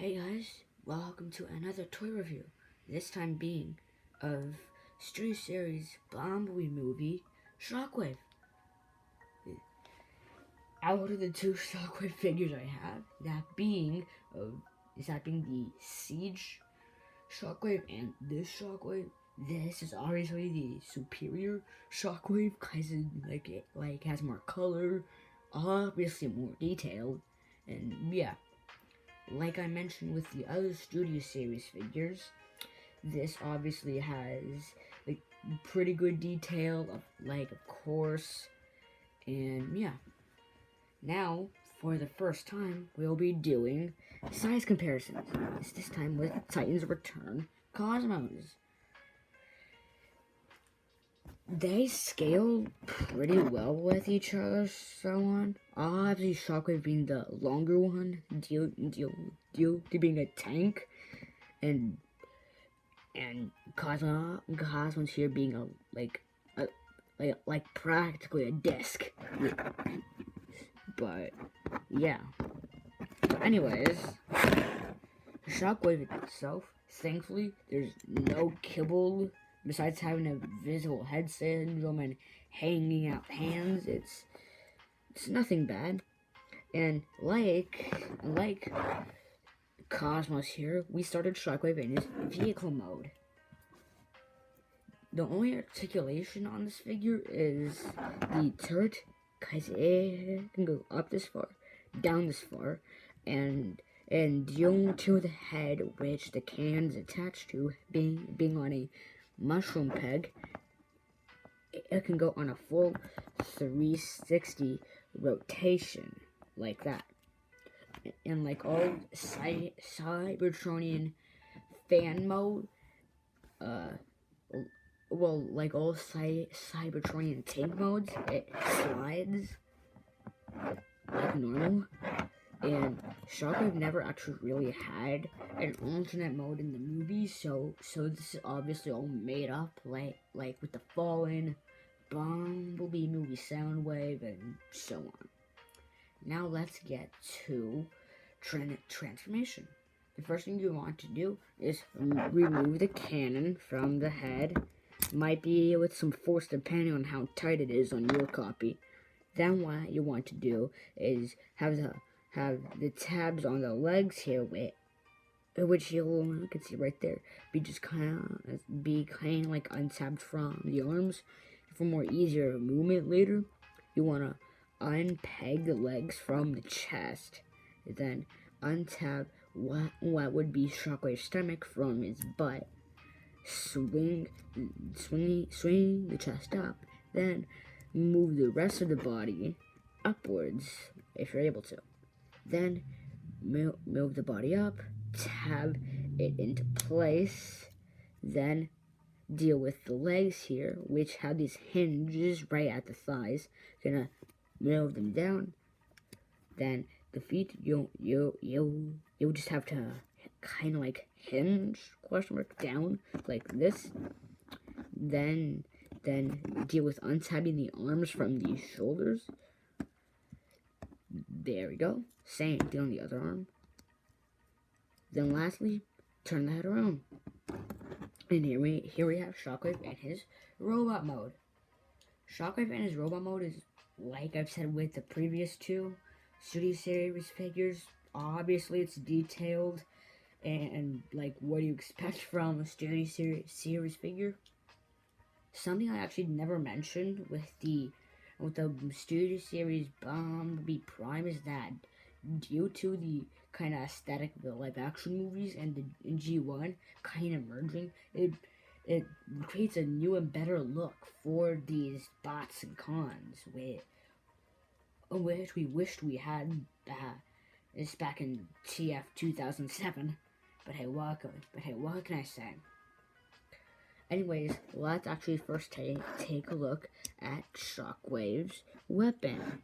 Hey guys, welcome to another toy review. This time being of Studio Series Bumblebee movie, Shockwave. Out of the two Shockwave figures I have, that being the Siege Shockwave and this Shockwave. This is obviously the superior Shockwave because it has more color, obviously more detail, and yeah. Like I mentioned with the other Studio Series figures, this obviously has like pretty good detail of course, and yeah. Now, for the first time, we'll be doing size comparisons. This time with Titans Return Cosmos. They scale pretty well with each other, so on. Obviously, Shockwave being the longer one, due to being a tank, and Cosmos here being like practically a disc. But yeah. Anyways, Shockwave itself, thankfully, there's no kibble. Besides having a visible head syndrome and hanging out hands, it's nothing bad. And like Cosmos here, we started Shockwave in his vehicle mode. The only articulation on this figure is the turret, because it can go up this far, down this far, and due to the head, which the cannon's attached to, being on a mushroom peg, it can go on a full 360 rotation, like that. And like all cybertronian fan mode, like all cybertronian tank modes, it slides like normal. And Shockwave never actually really had an alternate mode in the movie, so this is obviously all made up, like with the Fallen, Bumblebee movie Soundwave, and so on. Now let's get to transformation. The first thing you want to do is remove the cannon from the head. Might be with some force depending on how tight it is on your copy. Then what you want to do is have the tabs on the legs here, which you can see right there, be kind of like untabbed from the arms. For more easier movement later, you want to unpeg the legs from the chest, then untab what would be Shockwave's stomach from his butt. Swing the chest up, then move the rest of the body upwards if you're able to. Then move the body up, tab it into place, then deal with the legs here, which have these hinges right at the thighs. Gonna move them down. Then the feet, you'll just have to kind of like hinge down like this. Then deal with untabbing the arms from the shoulders. There we go. Same thing on the other arm. Then lastly, turn the head around. And here we have Shockwave and his robot mode. Shockwave and his robot mode is, like I've said with the previous two Studio Series figures, obviously it's detailed and like what do you expect from a Studio Series figure. Something I actually never mentioned with the Studio Series Bumblebee Prime is that due to the kind of aesthetic of the live action movies and the G1 kind of merging, it creates a new and better look for these bots and cons, which we wished we had this back in TF 2007. But hey, what can I say? Anyways, let's actually first take a look at Shockwave's weapon.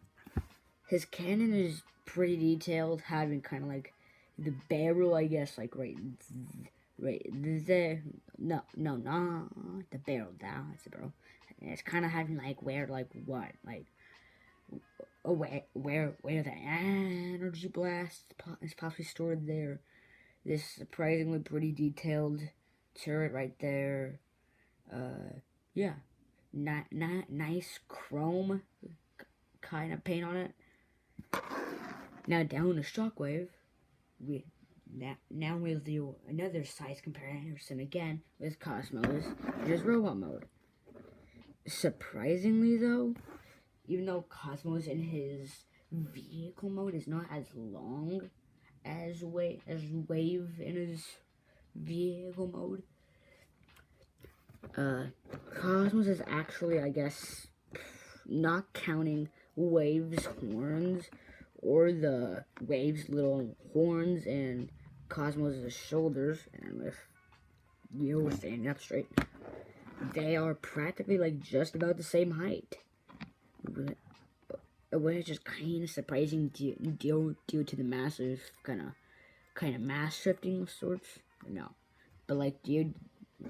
His cannon is pretty detailed, having kind of like the barrel, I guess, like right there. No, the barrel down. It's the barrel. It's kind of having like where the energy blast is possibly stored there. this surprisingly pretty detailed turret right there. Yeah, nice chrome kind of paint on it. Now down to Shockwave, now we'll do another size comparison again with Cosmos in his robot mode. Surprisingly though, even though Cosmos in his vehicle mode is not as long as Wave in his vehicle mode, Cosmos is actually, I guess, not counting Wave's horns or the Wave's little horns and Cosmos' shoulders, and if you were standing up straight, they are practically like just about the same height, which is kind of surprising due to the massive kind of mass shifting of sorts. No, but like due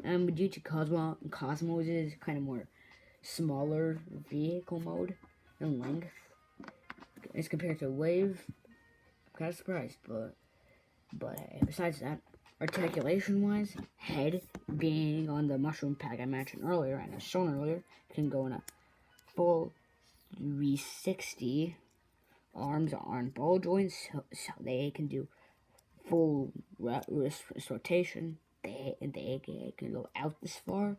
to Cosmos' kind of more smaller vehicle mode and length as compared to Wave. I'm kind of surprised, but besides that, articulation wise, head being on the mushroom pack I mentioned earlier and as shown earlier, can go in a full 360. Arms are on ball joints, so they can do full rotation. They can go out this far.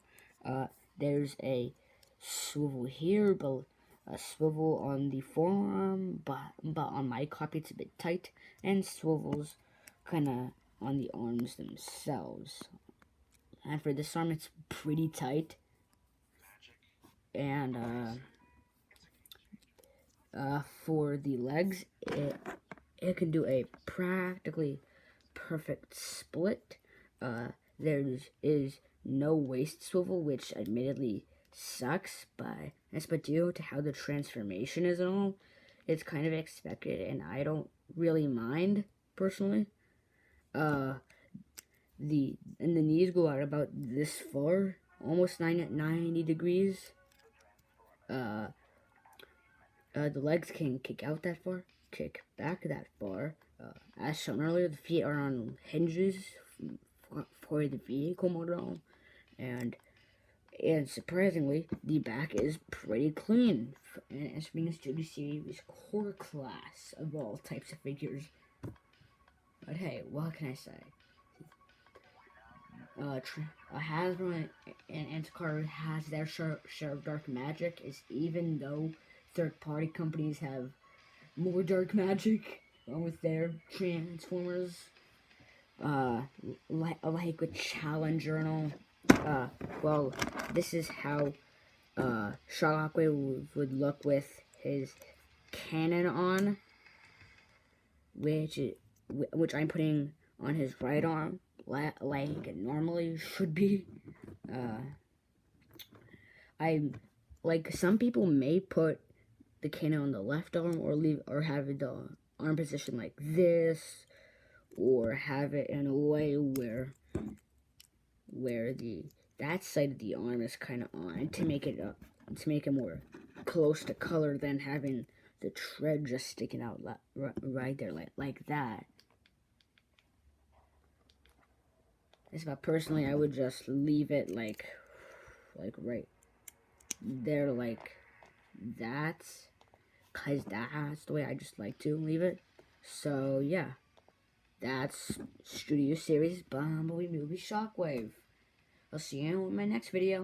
There's a swivel here, but a swivel on the forearm, but on my copy it's a bit tight, and swivels kind of on the arms themselves. And for this arm, it's pretty tight. And for the legs, it can do a practically perfect split. There is no waist swivel, which admittedly sucks, but due to how the transformation is and all, it's kind of expected, and I don't really mind personally. The knees go out about this far, almost 90 degrees. The legs can kick out that far, kick back that far. As shown earlier, the feet are on hinges for the vehicle model, and surprisingly, the back is pretty clean, and it's being a Studio Series core class of all types of figures. But hey, what can I say? Hasbro and Antiquar has their share of dark magic, is even though third-party companies have more dark magic with their Transformers, like with Challenger and all. Well, this is how Shockwave would look with his cannon on, which I'm putting on his right arm, like it normally should be. Like some people may put the cannon on the left arm, or have the arm position like this, or have it in a way where that side of the arm is kind of on to make it more close to color than having the tread just sticking out right there like that. But personally, I would just leave it like right there, like that, cause that's the way I just like to leave it. So yeah, that's Studio Series Bumblebee movie Shockwave. I'll see you in my next video.